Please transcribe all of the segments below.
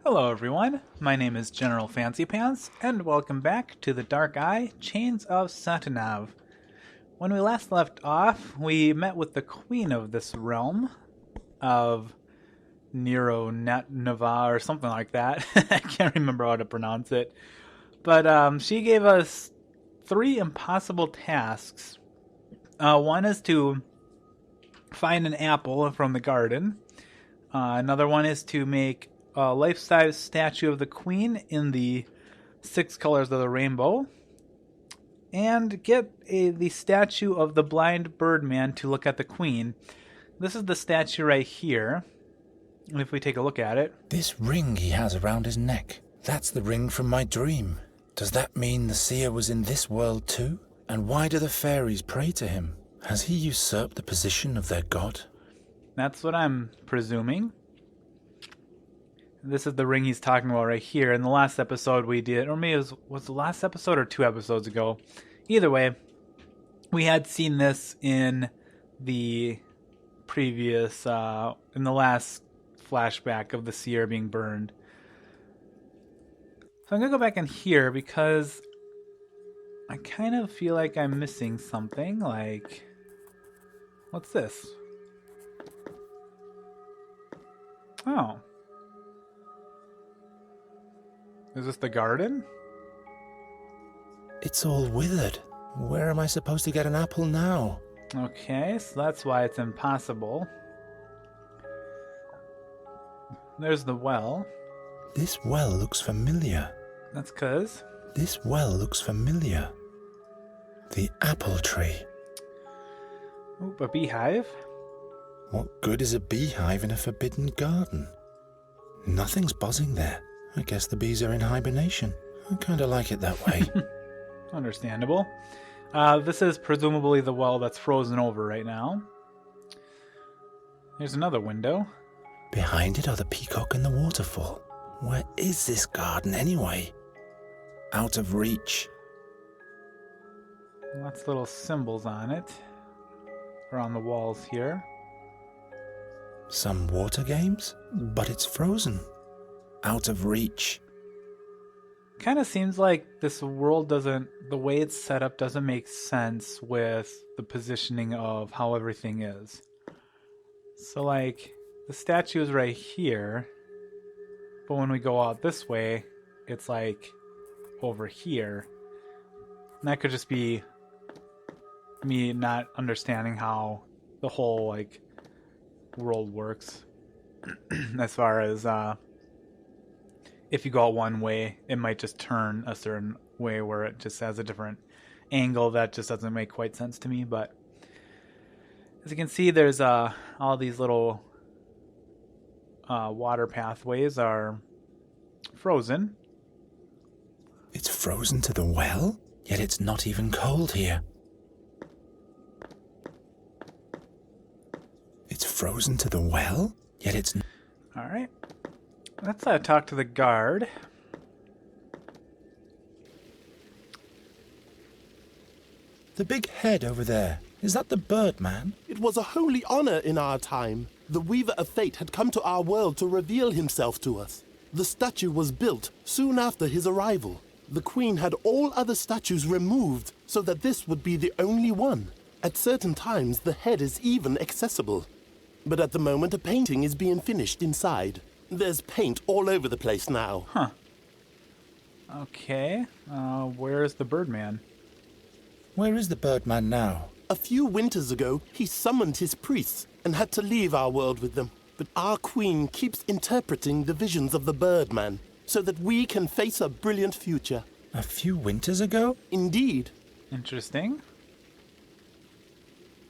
Hello everyone, my name is General Fancy Pants, and welcome back to the Dark Eye Chains of Satinav. When we last left off, we met with the queen of this realm, of Nero Nava or something like that. I can't remember how to pronounce it. But she gave us 3 impossible tasks. One is to find an apple from the garden. Another one is to make a life-size statue of the queen in the 6 colors of the rainbow. And get the statue of the blind birdman to look at the queen. This is the statue right here. And if we take a look at it. This ring he has around his neck, that's the ring from my dream. Does that mean the seer was in this world too? And why do the fairies pray to him? Has he usurped the position of their god? That's what I'm presuming. This is the ring he's talking about right here. In the last episode we did, or maybe it was the last episode or 2 episodes ago. Either way, we had seen this in the previous, in the last flashback of the seer being burned. So I'm going to go back in here because I kind of feel like I'm missing something. Like, what's this? Oh. Is this the garden? It's all withered. Where am I supposed to get an apple now? Okay, so that's why it's impossible. There's the well. This well looks familiar. That's 'cause This well looks familiar. The apple tree. Oop, a beehive. What good is a beehive in a forbidden garden? Nothing's buzzing there. I guess the bees are in hibernation. I kind of like it that way. Understandable. This is presumably the well that's frozen over right now. Here's another window. Behind it are the peacock and the waterfall. Where is this garden anyway? Out of reach. Lots of little symbols on it. Around the walls here. Some water games? But it's frozen. Out of reach. Kind of seems like this world doesn't, the way it's set up doesn't make sense with the positioning of how everything is. So like, the statue is right here, but when we go out this way, it's like over here. And that could just be me not understanding how the whole like world works. As far as if you go out one way, it might just turn a certain way where it just has a different angle that just doesn't make quite sense to me. But as you can see, there's all these little water pathways are frozen. It's frozen to the well? Yet it's not even cold here. It's frozen to the well? Yet it's... Alright. Let's talk to the guard. The big head over there. Is that the bird man? It was a holy honor in our time. The Weaver of Fate had come to our world to reveal himself to us. The statue was built soon after his arrival. The Queen had all other statues removed so that this would be the only one. At certain times, the head is even accessible. But at the moment, a painting is being finished inside. There's paint all over the place now. Huh. Okay. Where's the Birdman? Where is the bird man now? A few winters ago, he summoned his priests and had to leave our world with them. But our Queen keeps interpreting the visions of the Birdman so that we can face a brilliant future. A few winters ago? Indeed. Interesting.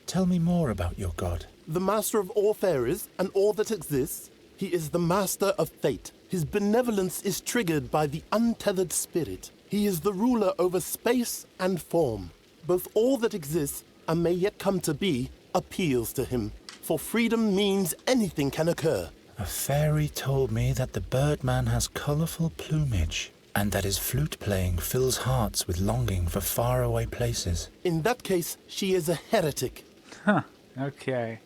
Tell me more about your god. The master of all fairies and all that exists. He is the master of fate. His benevolence is triggered by the untethered spirit. He is the ruler over space and form. Both all that exists and may yet come to be appeals to him. For freedom means anything can occur. A fairy told me that the Birdman has colourful plumage, and that his flute playing fills hearts with longing for faraway places. In that case, she is a heretic. Huh. Okay.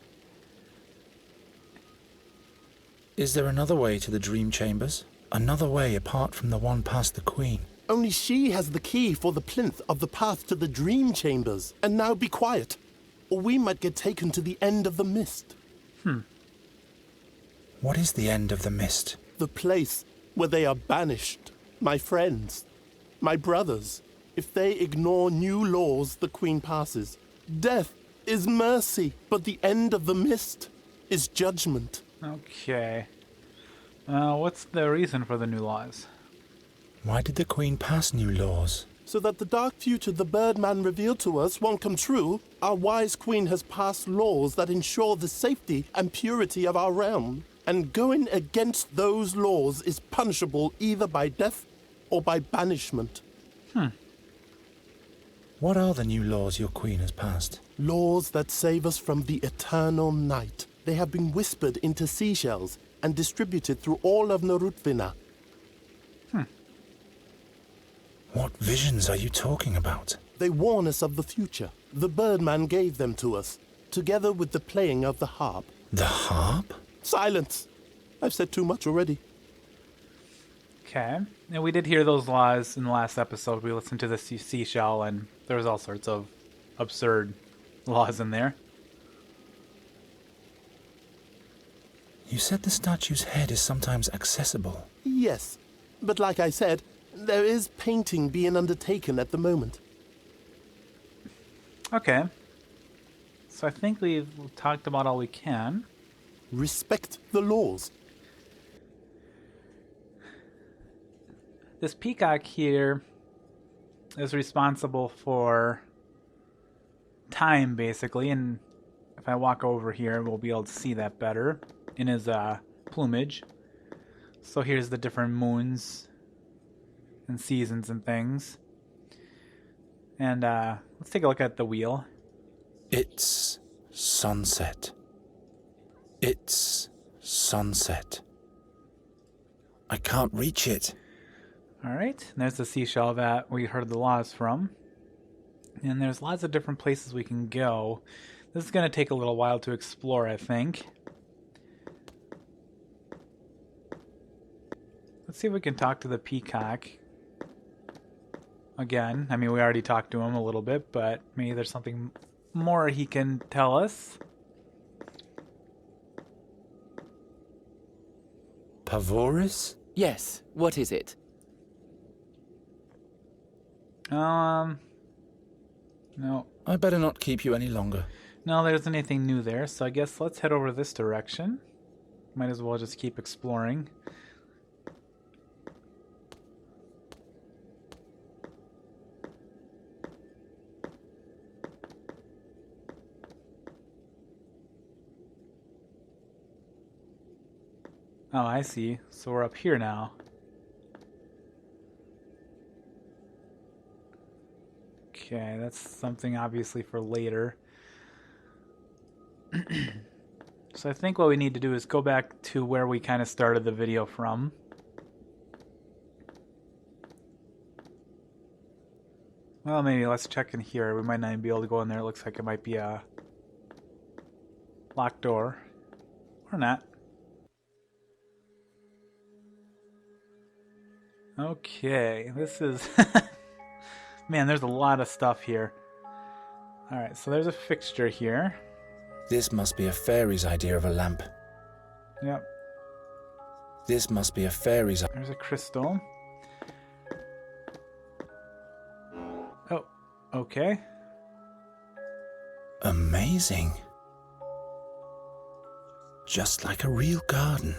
Is there another way to the dream chambers? Another way apart from the one past the Queen. Only she has the key for the plinth of the path to the dream chambers. And now be quiet, or we might get taken to the end of the mist. What is the end of the mist? The place where they are banished. My friends, my brothers. If they ignore new laws the Queen passes, death is mercy, but the end of the mist is judgment. Okay. What's the reason for the new laws? Why did the Queen pass new laws? So that the dark future the Birdman revealed to us won't come true, our wise Queen has passed laws that ensure the safety and purity of our realm. And going against those laws is punishable either by death or by banishment. What are the new laws your Queen has passed? Laws that save us from the eternal night. They have been whispered into seashells and distributed through all of Narutvina. What visions are you talking about? They warn us of the future. The Birdman gave them to us, together with the playing of the harp. The harp? Silence! I've said too much already. Okay. And we did hear those laws in the last episode. We listened to the seashell, and there was all sorts of absurd laws in there. You said the statue's head is sometimes accessible. Yes, but like I said, there is painting being undertaken at the moment. Okay. So I think we've talked about all we can. Respect the laws. This peacock here is responsible for time, basically, and if I walk over here, we'll be able to see that better in his plumage. So here's the different moons and seasons and things. And let's take a look at the wheel. It's sunset. It's sunset. I can't reach it. Alright, there's the seashell that we heard the laws from. And there's lots of different places we can go. This is going to take a little while to explore, I think. Let's see if we can talk to the peacock. Again, I mean, we already talked to him a little bit, but maybe there's something more he can tell us. Pavoris? Yes, what is it? No. I better not keep you any longer. No, there isn't anything new there, so I guess let's head over this direction. Might as well just keep exploring. Oh, I see. So we're up here now. Okay, that's something obviously for later. So I think what we need to do is go back to where we kind of started the video from. Well, maybe let's check in here. We might not even be able to go in there. It looks like it might be a locked door. Or not. Okay, this is... Man, there's a lot of stuff here. Alright, so there's a fixture here. This must be a fairy's idea of a lamp. Yep, This must be a fairy's... there's a crystal. Oh, okay. Amazing. Just like a real garden.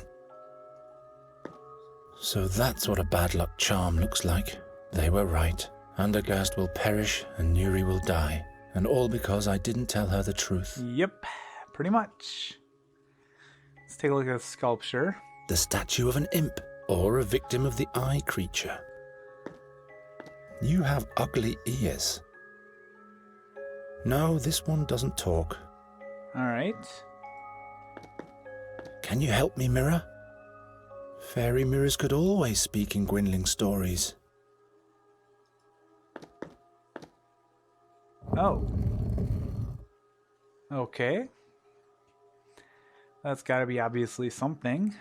So that's what a bad luck charm looks like. They were right. Undergast will perish and Nuri will die. And all because I didn't tell her the truth. Yep, pretty much. Let's take a look at the sculpture. The statue of an imp, or a victim of the eye creature. You have ugly ears. No, this one doesn't talk. Alright. Can you help me, mirror? Fairy mirrors could always speak in Gwynling stories. Oh. Okay. That's gotta be obviously something.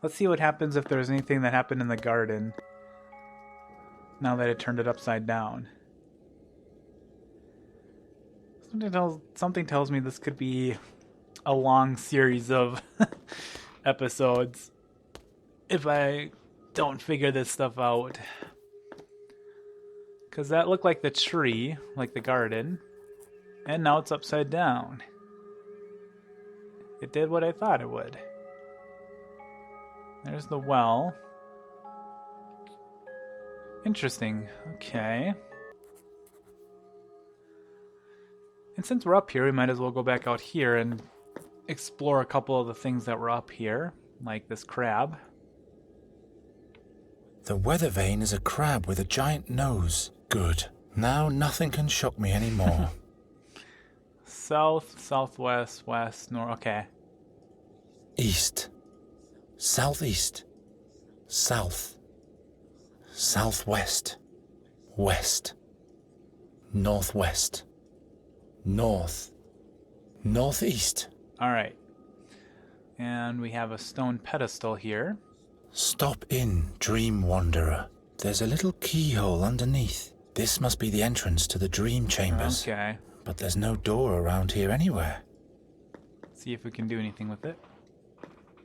Let's see what happens if there's anything that happened in the garden. Now that I turned it upside down. Something tells me this could be a long series of episodes if I don't figure this stuff out. Because that looked like the tree, like the garden, and now it's upside down. It did what I thought it would. There's the well. Interesting. Okay. And since we're up here, we might as well go back out here and explore a couple of the things that were up here, like this crab. The weather vane is a crab with a giant nose. Good. Now nothing can shock me anymore. South, southwest, west, north. Okay. East. Southeast. South. Southwest. West. Northwest. North. Northeast. All right. And we have a stone pedestal here. Stop in, dream wanderer. There's a little keyhole underneath. This must be the entrance to the dream chambers. Okay. But there's no door around here anywhere. See if we can do anything with it.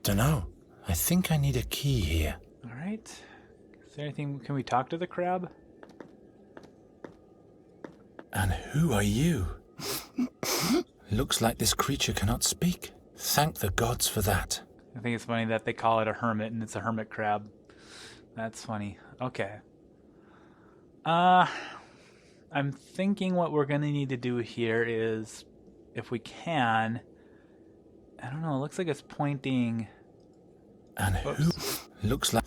Dunno. I think I need a key here. All right. Is there anything? Can we talk to the crab? And who are you? Looks like this creature cannot speak. Thank the gods for that. I think it's funny that they call it a hermit and it's a hermit crab. That's funny. Okay. I'm thinking what we're going to need to do here is, if we can, I don't know, it looks like it's pointing... And who? Looks like...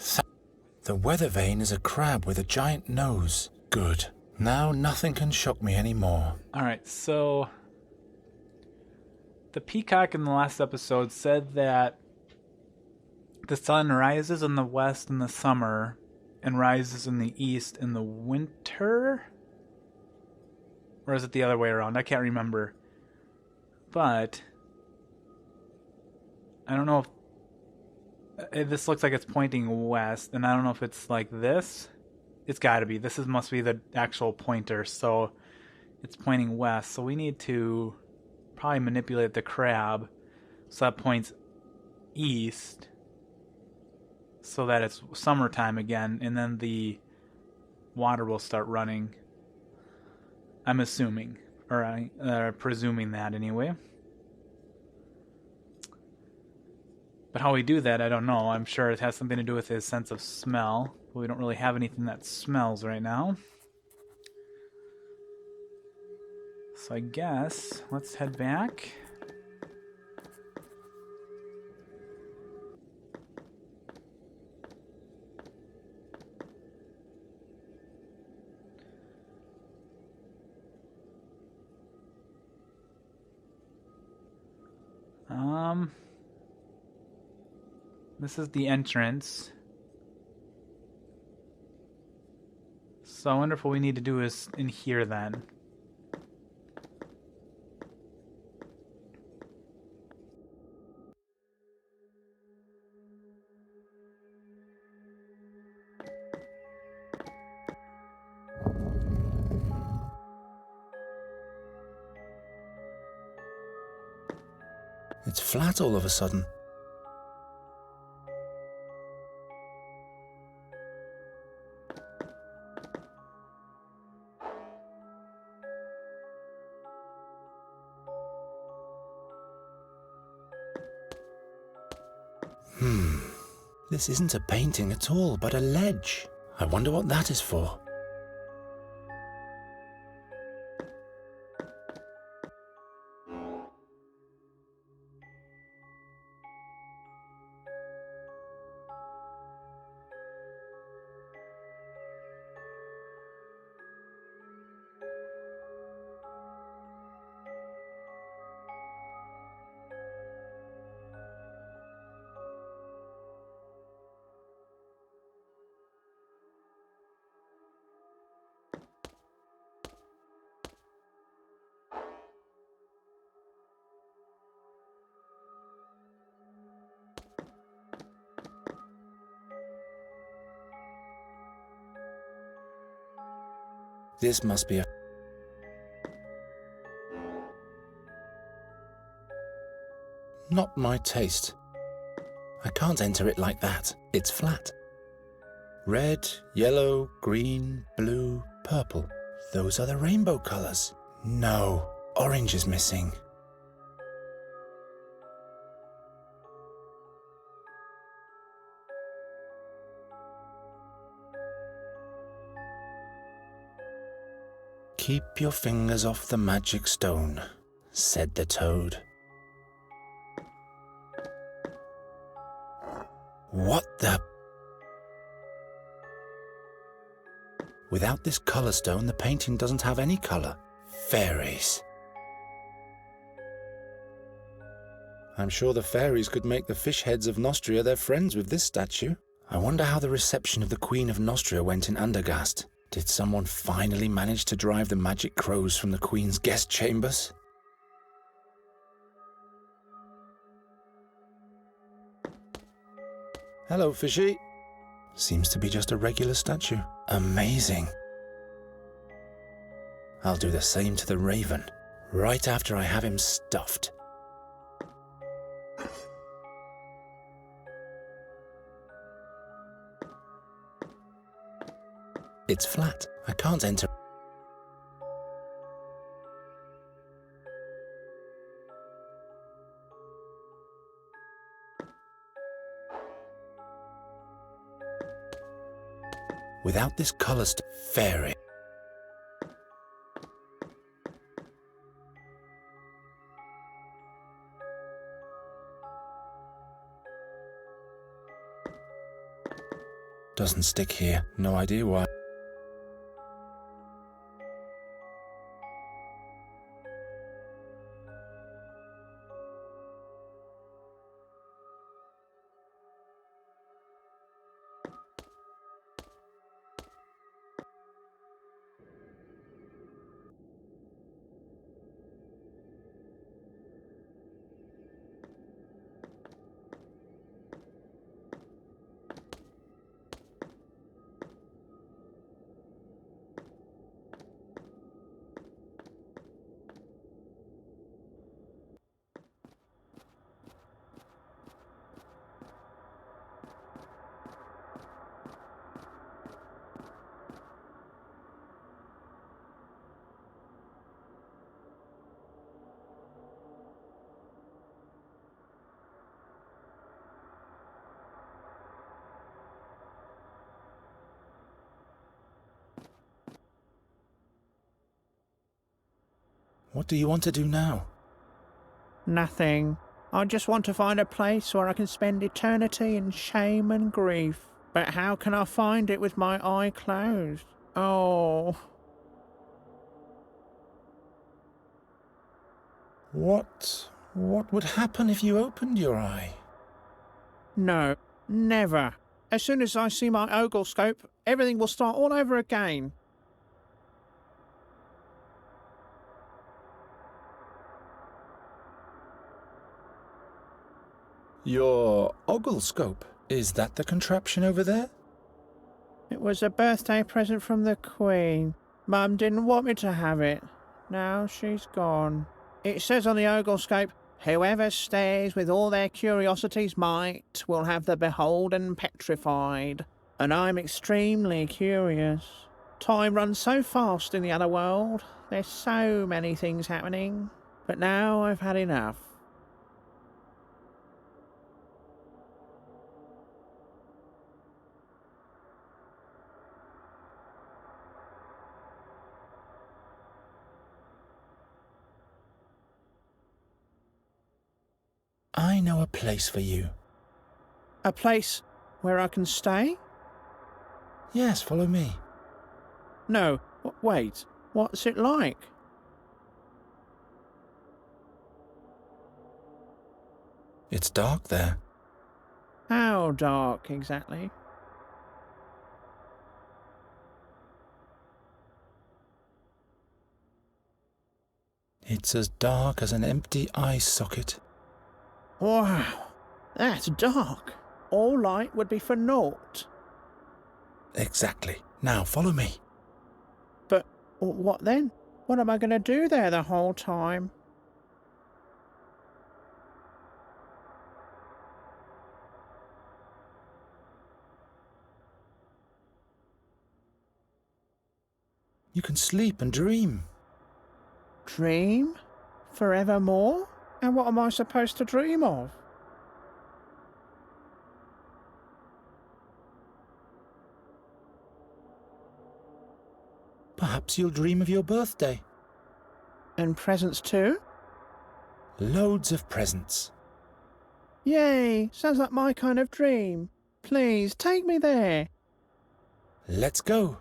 The weather vane is a crab with a giant nose. Good. Now nothing can shock me anymore. Alright, so... The peacock in the last episode said that the sun rises in the west in the summer and rises in the east in the winter? Or is it the other way around? I can't remember. But I don't know if this looks like it's pointing west, and I don't know if it's like this. It's got to be. Must be the actual pointer, so it's pointing west. So we need to probably manipulate the crab so that points east, so that it's summertime again, and then the water will start running. I'm assuming, or presuming that anyway. But how we do that, I don't know. I'm sure it has something to do with his sense of smell. But we don't really have anything that smells right now. So I guess let's head back. This is the entrance. So I wonder if what we need to do is in here then. It's flat all of a sudden. This isn't a painting at all, but a ledge. I wonder what that is for. This must be a... Not my taste. I can't enter it like that. It's flat. Red, yellow, green, blue, purple. Those are the rainbow colors. No, orange is missing. Keep your fingers off the magic stone, said the toad. What the... Without this color stone, the painting doesn't have any color. Fairies. I'm sure the fairies could make the fish heads of Nostria their friends with this statue. I wonder how the reception of the Queen of Nostria went in Undergast. Did someone finally manage to drive the magic crows from the Queen's guest chambers? Hello, fishy. Seems to be just a regular statue. Amazing. I'll do the same to the raven, right after I have him stuffed. It's flat. I can't enter. Without this color fairy. Doesn't stick here. No idea why. What do you want to do now? Nothing. I just want to find a place where I can spend eternity in shame and grief. But how can I find it with my eye closed? Oh. What would happen if you opened your eye? No, never. As soon as I see my oglescope, everything will start all over again. Your oglescope? Is that the contraption over there? It was a birthday present from the Queen. Mum didn't want me to have it. Now she's gone. It says on the oglescope, whoever stares with all their curiosity's might will have the beholden petrified. And I'm extremely curious. Time runs so fast in the other world. There's so many things happening. But now I've had enough. I know a place for you. A place where I can stay? Yes, follow me. No, wait. What's it like? It's dark there. How dark, exactly? It's as dark as an empty eye socket. Wow, that's dark. All light would be for naught. Exactly. Now, follow me. But What then? What am I going to do there the whole time? You can sleep and dream. Dream? Forevermore? And what am I supposed to dream of? Perhaps you'll dream of your birthday. And presents too? Loads of presents. Yay! Sounds like my kind of dream. Please, take me there. Let's go.